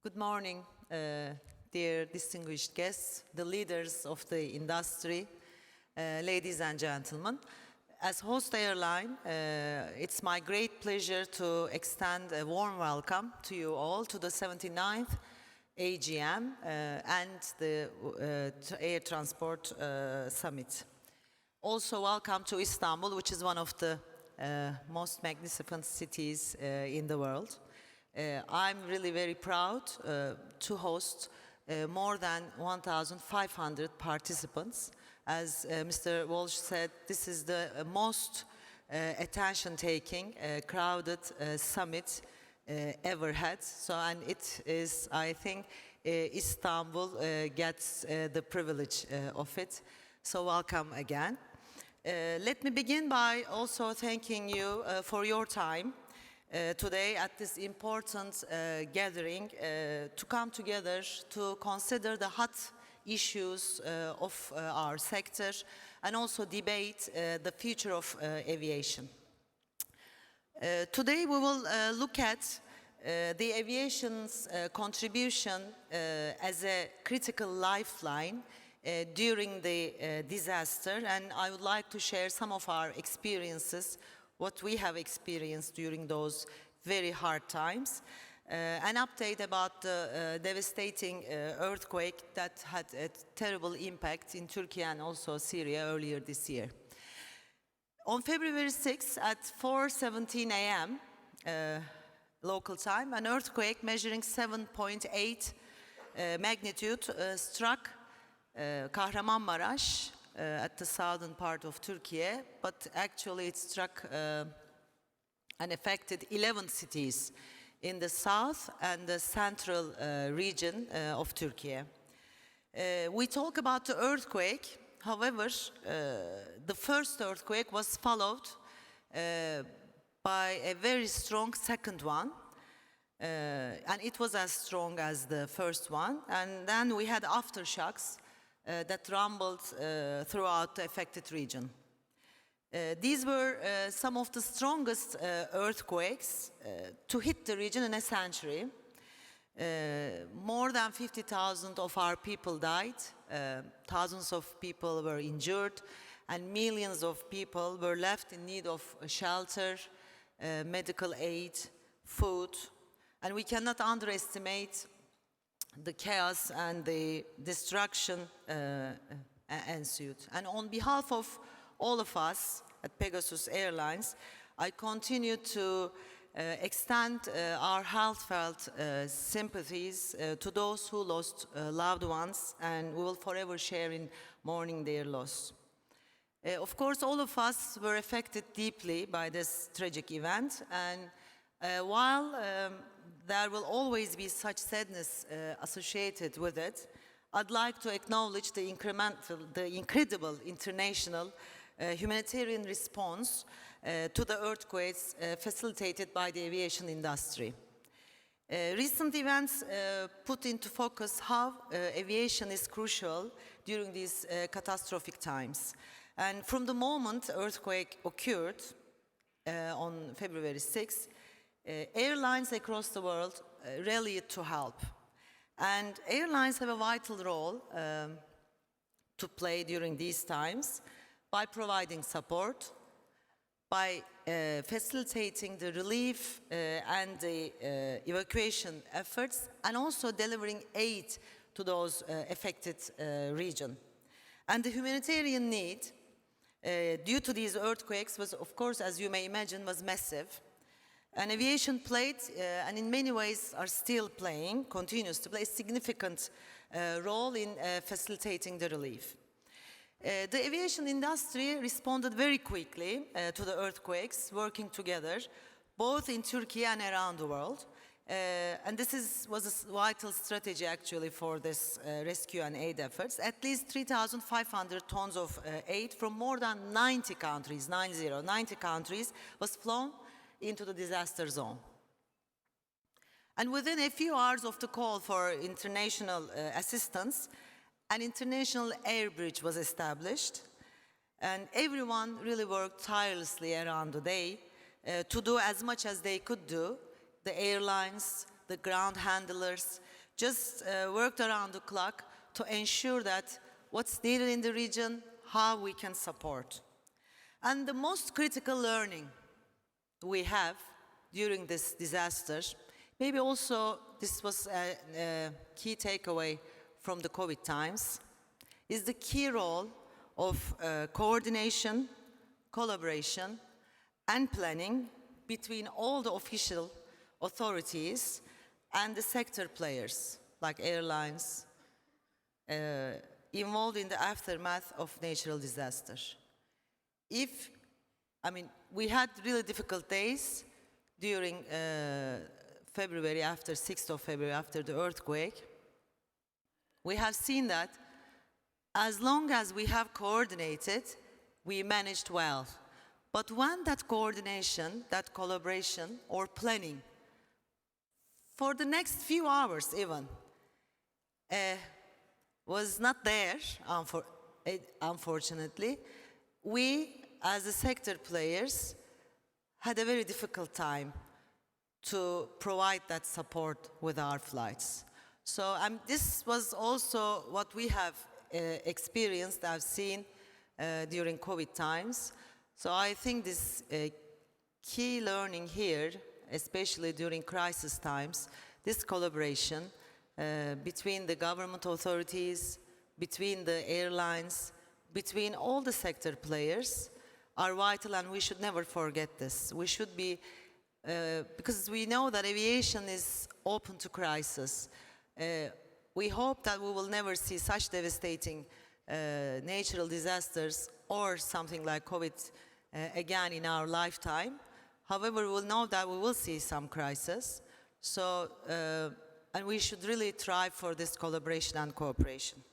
Good morning, dear distinguished guests, the leaders of the industry, ladies and gentlemen. As host airline, it's my great pleasure to extend a warm welcome to you all to the 79th AGM and the Air Transport Summit. Also welcome to Istanbul, which is one of the most magnificent cities in the world. I'm really very proud to host more than 1,500 participants. As Mr. Walsh said, this is the most attention-taking, crowded summit ever had. So, and it is, I think, Istanbul gets the privilege of it. So welcome again. Let me begin by also thanking you for your time today at this important gathering to come together to consider the hot issues of our sector and also debate the future of aviation. Today we will look at the aviation's contribution as a critical lifeline during the disaster, and I would like to share some of our experiences, what we have experienced during those very hard times, an update about the devastating earthquake that had a terrible impact in Turkey and also Syria earlier this year. On February 6 at 4:17 a.m. Local time, an earthquake measuring 7.8 magnitude struck Kahramanmaraş, at the southern part of Turkey, but actually it struck and affected 11 cities in the south and the central region of Turkey. We talk about the earthquake, however, the first earthquake was followed by a very strong second one, and it was as strong as the first one, and then we had aftershocks that rumbled throughout the affected region. These were some of the strongest earthquakes to hit the region in a century. More than 50,000 of our people died, thousands of people were injured, and millions of people were left in need of shelter, medical aid, food, and we cannot underestimate the chaos and the destruction ensued. And on behalf of all of us at Pegasus Airlines, I continue to extend our heartfelt sympathies to those who lost loved ones, and we will forever share in mourning their loss. Of course, all of us were affected deeply by this tragic event, and while there will always be such sadness associated with it, I'd like to acknowledge the incredible international humanitarian response to the earthquakes facilitated by the aviation industry. Recent events put into focus how aviation is crucial during these catastrophic times. And from the moment the earthquake occurred on February 6, airlines across the world rallied to help. And airlines have a vital role to play during these times by providing support, by facilitating the relief and the evacuation efforts, and also delivering aid to those affected regions. And the humanitarian need due to these earthquakes was, of course, as you may imagine, was massive. And aviation played, and in many ways are still playing, continues to play a significant role in facilitating the relief. The aviation industry responded very quickly to the earthquakes, working together, both in Turkey and around the world. And this was a vital strategy actually for this rescue and aid efforts. At least 3,500 tons of aid from more than 90 countries, 90 countries, was flown into the disaster zone. And within a few hours of the call for international assistance, an international air bridge was established, and everyone really worked tirelessly around the day to do as much as they could do. The airlines, the ground handlers, just worked around the clock to ensure that what's needed in the region, how we can support. And the most critical learning we have during this disaster, maybe also this was a key takeaway from the COVID times, is the key role of coordination, collaboration, and planning between all the official authorities and the sector players, like airlines, involved in the aftermath of natural disaster. We had really difficult days during February, after 6th of February, after the earthquake. We have seen that as long as we have coordinated, we managed well. But when that coordination, that collaboration, or planning, for the next few hours even, was not there, unfortunately, we, as the sector players, had a very difficult time to provide that support with our flights. So this was also what we have experienced, I've seen during COVID times. So I think this key learning here, especially during crisis times, this collaboration between the government authorities, between the airlines, between all the sector players are vital, and we should never forget this. We should be, because we know that aviation is open to crisis. We hope that we will never see such devastating natural disasters or something like COVID again in our lifetime. However, we will know that we will see some crisis. So, and we should really strive for this collaboration and cooperation.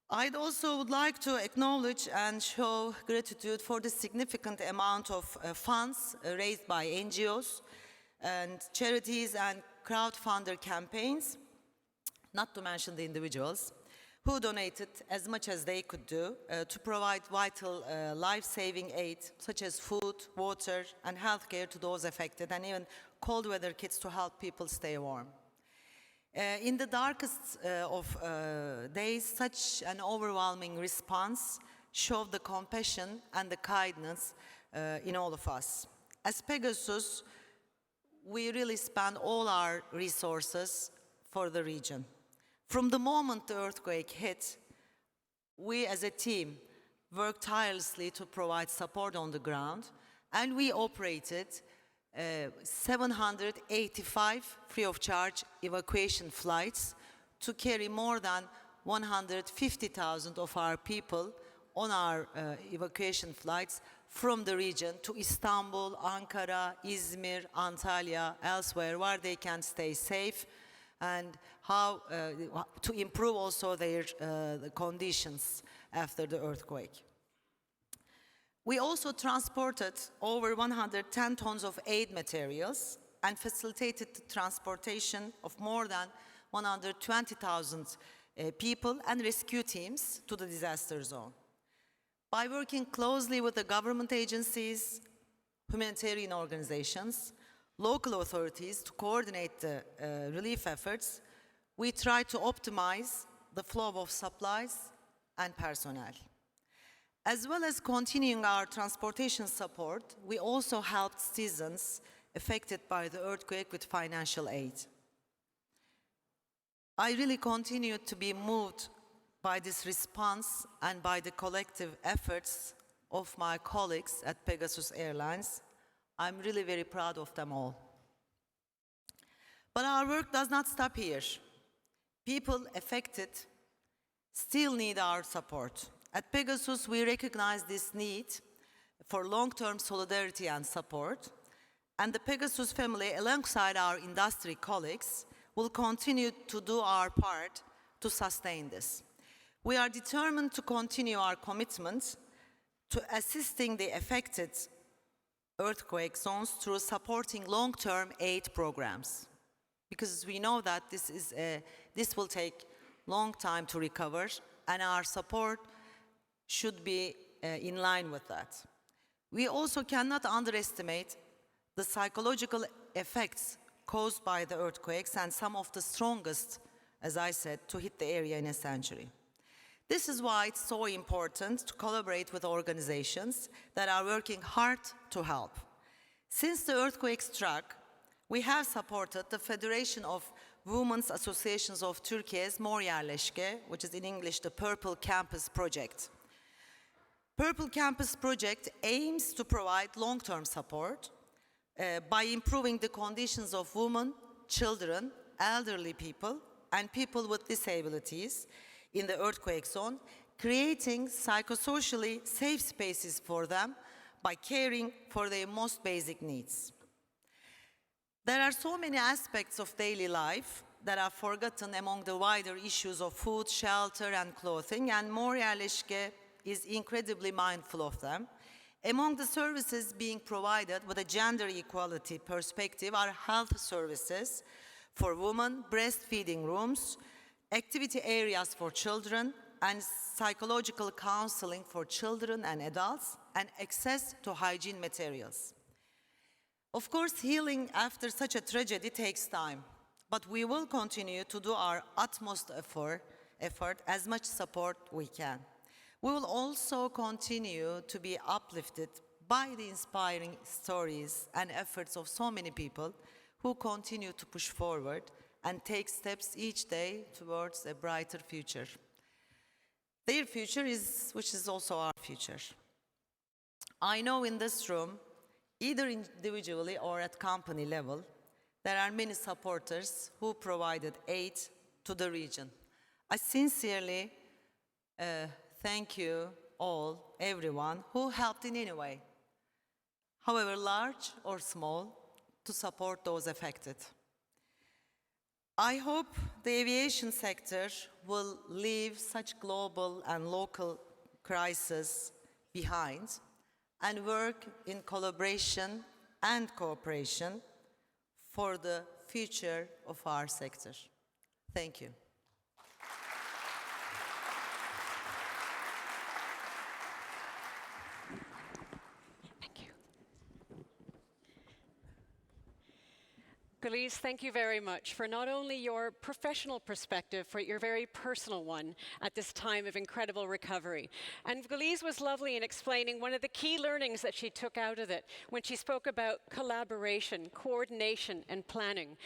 I'd also would like to acknowledge and show gratitude for the significant amount of funds raised by NGOs and charities and crowdfunder campaigns, not to mention the individuals, who donated as much as they could do to provide vital life-saving aid, such as food, water, and healthcare to those affected, and even cold weather kits to help people stay warm. In the darkest of days, such an overwhelming response showed the compassion and the kindness in all of us. As Pegasus, we really spend all our resources for the region. From the moment the earthquake hit, we as a team worked tirelessly to provide support on the ground, and we operated 785 free of charge evacuation flights to carry more than 150,000 of our people on our evacuation flights from the region to Istanbul, Ankara, Izmir, Antalya, elsewhere, where they can stay safe, and how to improve also their the conditions after the earthquake. We also transported over 110 tons of aid materials and facilitated the transportation of more than 120,000 people and rescue teams to the disaster zone. By working closely with the government agencies, humanitarian organizations, local authorities to coordinate the relief efforts, we try to optimize the flow of supplies and personnel. As well as continuing our transportation support, we also helped citizens affected by the earthquake with financial aid. I really continue to be moved by this response and by the collective efforts of my colleagues at Pegasus Airlines. I'm really very proud of them all. But our work does not stop here. People affected still need our support. At Pegasus, we recognize this need for long-term solidarity and support, and the Pegasus family, alongside our industry colleagues, will continue to do our part to sustain this. We are determined to continue our commitment to assisting the affected earthquake zones through supporting long-term aid programs, because we know that this will take long time to recover, and our support should be in line with that. We also cannot underestimate the psychological effects caused by the earthquakes, and some of the strongest as I said, to hit the area in a century. This is why it's so important to collaborate with organizations that are working hard to help. Since the earthquake struck, we have supported the Federation of Women's Associations of Turkey's Mor Yerleşke, which is in English the Purple Campus Project. Purple Campus Project aims to provide long-term support by improving the conditions of women, children, elderly people, and people with disabilities in the earthquake zone, creating psychosocially safe spaces for them by caring for their most basic needs. There are so many aspects of daily life that are forgotten among the wider issues of food, shelter, and clothing, and Mor Yerleşke is incredibly mindful of them. Among the services being provided with a gender equality perspective are health services for women, breastfeeding rooms, activity areas for children, and psychological counseling for children and adults, and access to hygiene materials. Of course, healing after such a tragedy takes time, but we will continue to do our utmost effort, as much support we can. We will also continue to be uplifted by the inspiring stories and efforts of so many people who continue to push forward and take steps each day towards a brighter future. Their future which is also our future. I know in this room, either individually or at company level, there are many supporters who provided aid to the region. I sincerely thank you all, everyone, who helped in any way, however large or small, to support those affected. I hope the aviation sector will leave such global and local crises behind and work in collaboration and cooperation for the future of our sector. Thank you. Guliz, thank you very much for not only your professional perspective, but your very personal one at this time of incredible recovery. And Guliz was lovely in explaining one of the key learnings that she took out of it when she spoke about collaboration, coordination, and planning.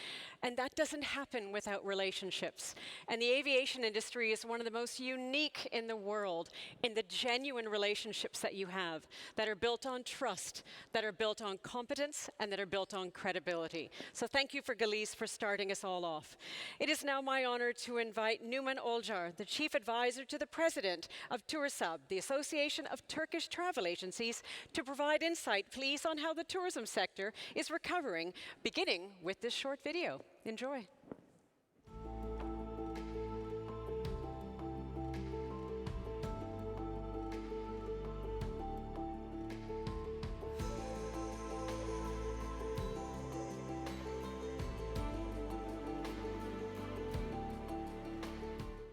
And that doesn't happen without relationships. And the aviation industry is one of the most unique in the world in the genuine relationships that you have, that are built on trust, that are built on competence, and that are built on credibility. So thank you for Guliz for starting us all off. It is now my honor to invite Numan Olcar, the Chief Advisor to the President of Tursab, the Association of Turkish Travel Agencies, to provide insight, please, on how the tourism sector is recovering, beginning with this short video. Enjoy.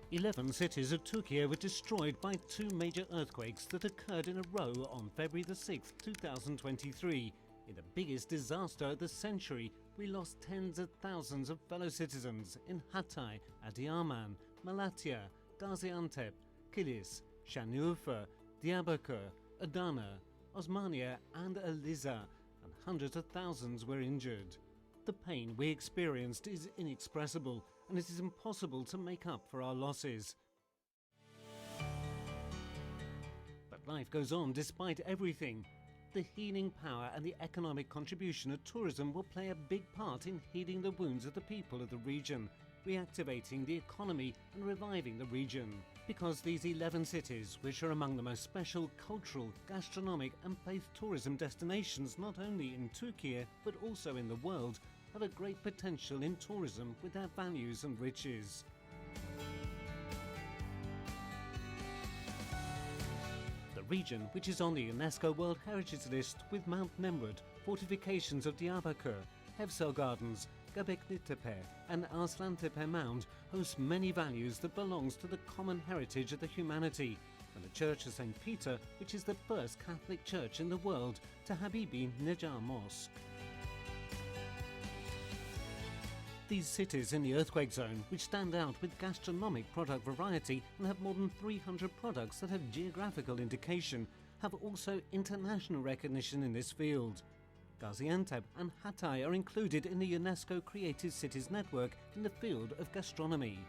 11 cities of Turkey were destroyed by two major earthquakes that occurred in a row on February the 6th, 2023. In the biggest disaster of the century, we lost tens of thousands of fellow citizens in Hatay, Adıyaman, Malatya, Gaziantep, Kilis, Şanlıurfa, Diyarbakır, Adana, Osmaniye and Eliza, and hundreds of thousands were injured. The pain we experienced is inexpressible, and it is impossible to make up for our losses. But life goes on despite everything. The healing power and the economic contribution of tourism will play a big part in healing the wounds of the people of the region, reactivating the economy and reviving the region. Because these 11 cities, which are among the most special cultural, gastronomic and faith tourism destinations not only in Turkey but also in the world, have a great potential in tourism with their values and riches. The region, which is on the UNESCO World Heritage List with Mount Nemrut, fortifications of Diyarbakır, Hevsel Gardens, Göbekli Tepe and Arslantepe Mound, hosts many values that belongs to the common heritage of the humanity, and the Church of St. Peter, which is the first Catholic church in the world, to Habibi Nejar Mosque. These cities in the earthquake zone, which stand out with gastronomic product variety and have more than 300 products that have geographical indication, have also international recognition in this field. Gaziantep and Hatay are included in the UNESCO Creative Cities Network in the field of gastronomy.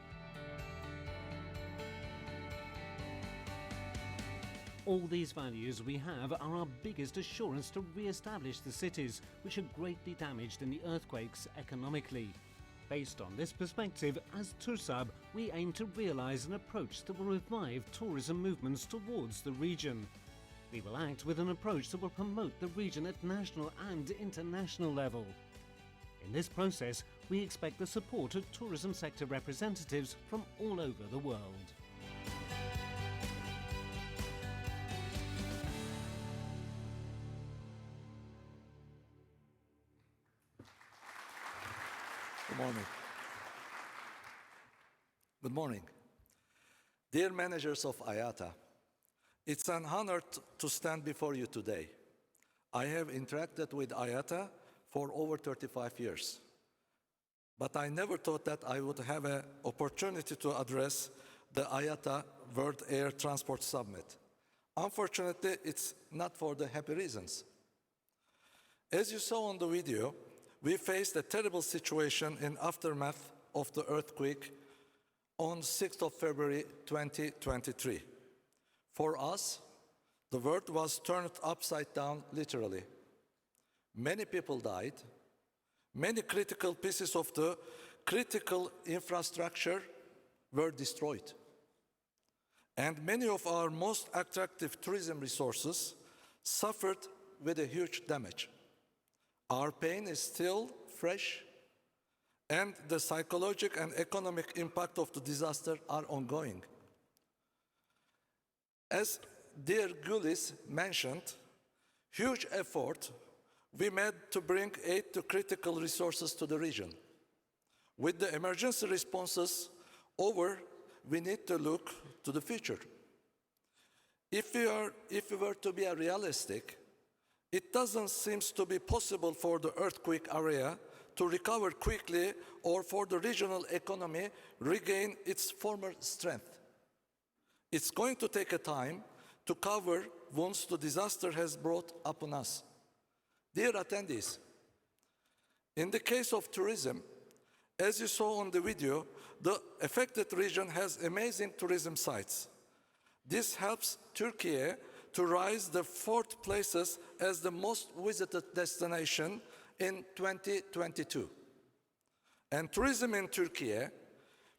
All these values we have are our biggest assurance to re-establish the cities, which are greatly damaged in the earthquakes economically. Based on this perspective, as Tursab, we aim to realise an approach that will revive tourism movements towards the region. We will act with an approach that will promote the region at national and international level. In this process, we expect the support of tourism sector representatives from all over the world. Good morning. Good morning. Dear managers of IATA, it's an honor to stand before you today. I have interacted with IATA for over 35 years, but I never thought that I would have an opportunity to address the IATA World Air Transport Summit. Unfortunately, it's not for the happy reasons. As you saw on the video, we faced a terrible situation in aftermath of the earthquake on 6th of February 2023. For us, the world was turned upside down literally. Many people died. Many critical pieces of the critical infrastructure were destroyed. And many of our most attractive tourism resources suffered with a huge damage. Our pain is still fresh, and the psychological and economic impact of the disaster are ongoing. As dear Gülis mentioned, huge effort we made to bring aid to critical resources to the region. With the emergency responses over, we need to look to the future. If we were to be realistic, it doesn't seem to be possible for the earthquake area to recover quickly or for the regional economy regain its former strength. It's going to take a time to cover wounds the disaster has brought upon us. Dear attendees, in the case of tourism, as you saw on the video, the affected region has amazing tourism sites. This helps Turkey to rise the 4th places as the most visited destination in 2022. And tourism in Turkey,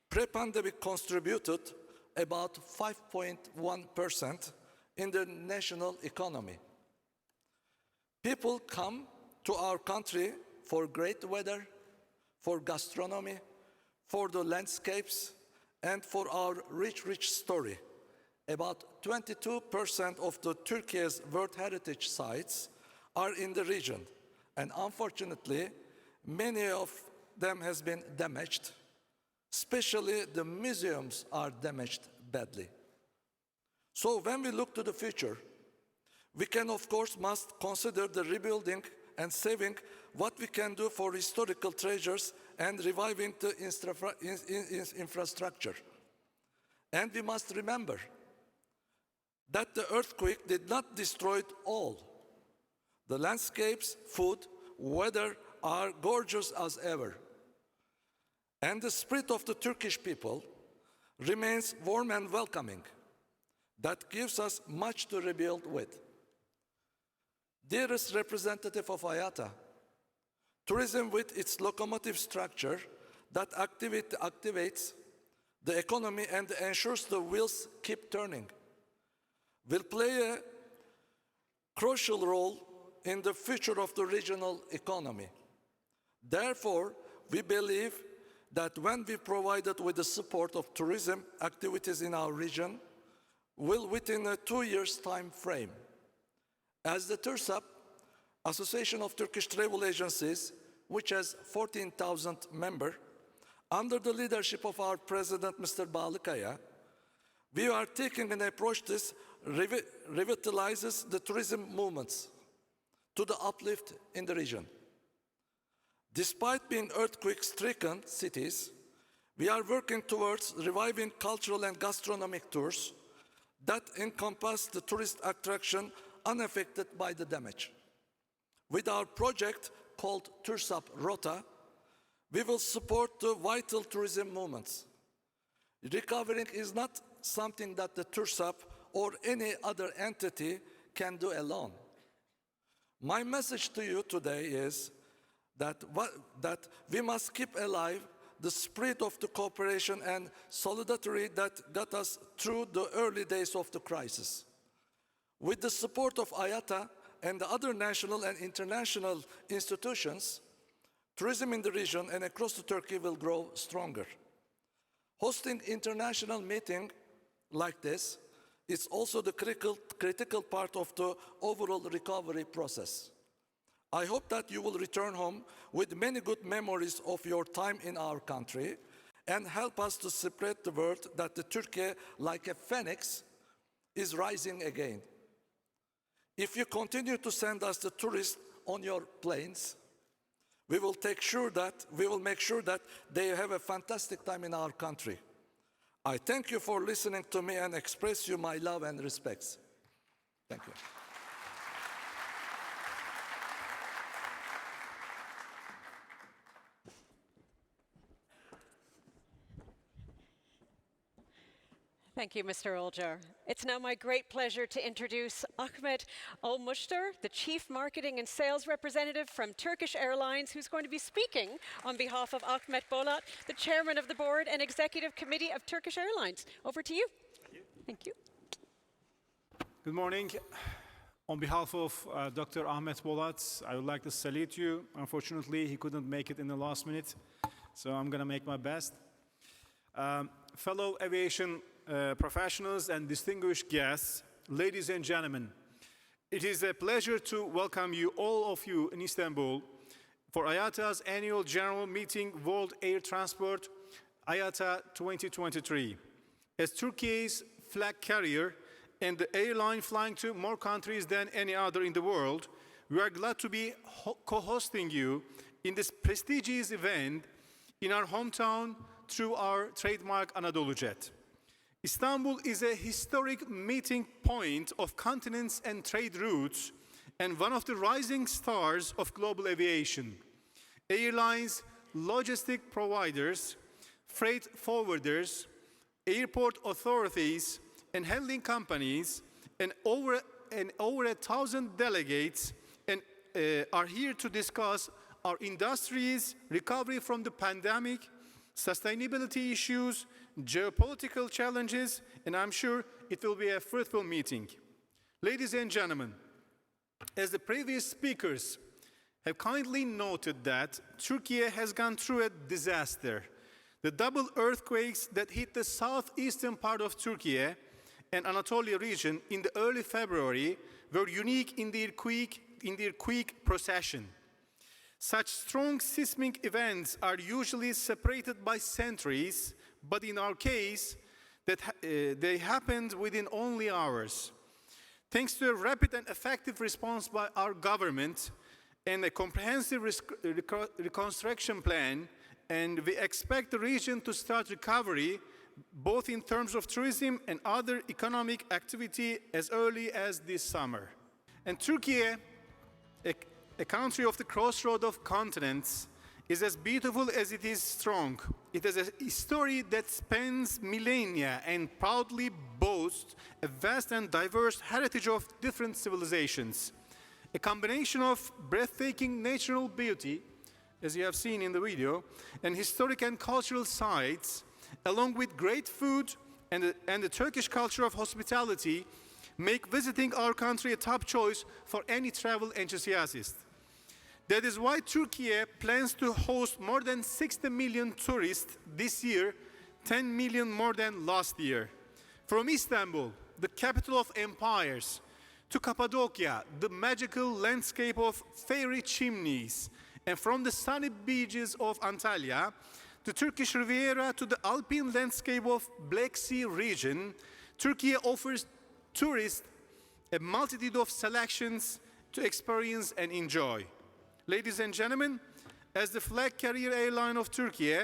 pre-pandemic, contributed about 5.1% in the national economy. People come to our country for great weather, for gastronomy, for the landscapes, and for our rich story. About 22% of the Turkey's World Heritage sites are in the region, and unfortunately, many of them has been damaged. Especially the museums are damaged badly. So when we look to the future, we can of course must consider the rebuilding and saving what we can do for historical treasures and reviving the infrastructure. And we must remember that the earthquake did not destroy all. The landscapes, food, weather are gorgeous as ever. And the spirit of the Turkish people remains warm and welcoming. That gives us much to rebuild with. Dearest representative of IATA, tourism with its locomotive structure that activates the economy and ensures the wheels keep turning will play a crucial role in the future of the regional economy. Therefore, we believe that when we provided with the support of tourism activities in our region, will within a 2 years time frame. As the TURSAP, Association of Turkish Travel Agencies, which has 14,000 members, under the leadership of our president, Mr. Balıkaya, we are taking an approach that revitalizes the tourism movements to the uplift in the region. Despite being earthquake-stricken cities, we are working towards reviving cultural and gastronomic tours that encompass the tourist attraction unaffected by the damage. With our project called TURSAP Rota, we will support the vital tourism movements. Recovering is not something that the TURSAP or any other entity can do alone. My message to you today is that we must keep alive the spirit of the cooperation and solidarity that got us through the early days of the crisis. With the support of IATA and the other national and international institutions, tourism in the region and across Turkey will grow stronger. Hosting international meetings like this is also the critical part of the overall recovery process. I hope that you will return home with many good memories of your time in our country and help us to spread the word that the Turkey, like a phoenix, is rising again. If you continue to send us the tourists on your planes, we will make sure that they have a fantastic time in our country. I thank you for listening to me and express you my love and respects. Thank you. Thank you, Mr. Olcar. It's now my great pleasure to introduce Ahmet Olmuştur, the Chief Marketing and Sales Representative from Turkish Airlines, who's going to be speaking on behalf of Ahmet Bolat, the Chairman of the Board and Executive Committee of Turkish Airlines. Over to you. Thank you. Good morning. On behalf of Dr. Ahmet Bolat, I would like to salute you. Unfortunately, he couldn't make it in the last minute, so I'm going to make my best. Fellow aviation professionals and distinguished guests, ladies and gentlemen, it is a pleasure to welcome you, all of you, in Istanbul for IATA's annual general meeting, World Air Transport, IATA 2023. As Turkey's flag carrier and the airline flying to more countries than any other in the world, we are glad to be co-hosting you in this prestigious event in our hometown through our trademark Anadolu Jet. Istanbul is a historic meeting point of continents and trade routes and one of the rising stars of global aviation. Airlines, logistic providers, freight forwarders, airport authorities, and handling companies, and over 1,000 delegates are here to discuss our industry's recovery from the pandemic, sustainability issues, geopolitical challenges, and I'm sure it will be a fruitful meeting. Ladies and gentlemen, as the previous speakers have kindly noted that Turkey has gone through a disaster. The double earthquakes that hit the southeastern part of Turkey and Anatolia region in the early February were unique in their quick procession. Such strong seismic events are usually separated by centuries, but in our case, they happened within only hours. Thanks to a rapid and effective response by our government and a comprehensive reconstruction plan, and we expect the region to start recovery both in terms of tourism and other economic activity as early as this summer. And Turkey, a country of the crossroad of continents, is as beautiful as it is strong. It has a story that spans millennia and proudly boasts a vast and diverse heritage of different civilizations. A combination of breathtaking natural beauty, as you have seen in the video, and historic and cultural sites, along with great food and the Turkish culture of hospitality, make visiting our country a top choice for any travel enthusiast. That is why Turkey plans to host more than 60 million tourists this year, 10 million more than last year. From Istanbul, the capital of empires, to Cappadocia, the magical landscape of fairy chimneys, and from the sunny beaches of Antalya, the Turkish Riviera to the alpine landscape of Black Sea region, Turkey offers tourists a multitude of selections to experience and enjoy. Ladies and gentlemen, As the flag carrier airline of Turkey,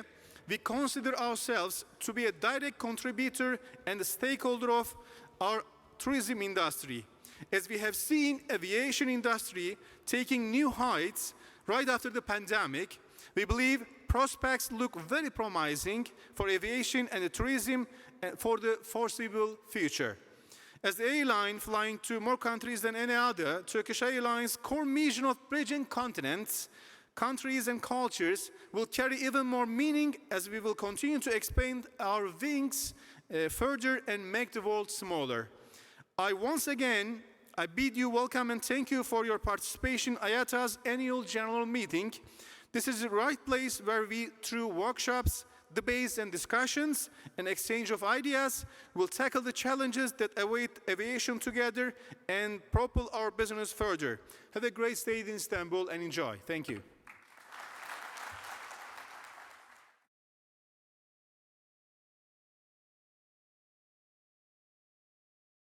we consider ourselves to be a direct contributor and a stakeholder of our tourism industry. As we have seen aviation industry taking new heights right after the pandemic, we believe prospects look very promising for aviation and the tourism for the foreseeable future. As the airline flying to more countries than any other, Turkish Airlines' core mission of bridging continents, countries and cultures will carry even more meaning as we will continue to expand our wings further and make the world smaller. Once again, I bid you welcome and thank you for your participation in IATA's annual general meeting. This is the right place where we, through workshops, debates and discussions, and exchange of ideas, will tackle the challenges that await aviation together and propel our business further. Have a great stay in Istanbul and enjoy. Thank you.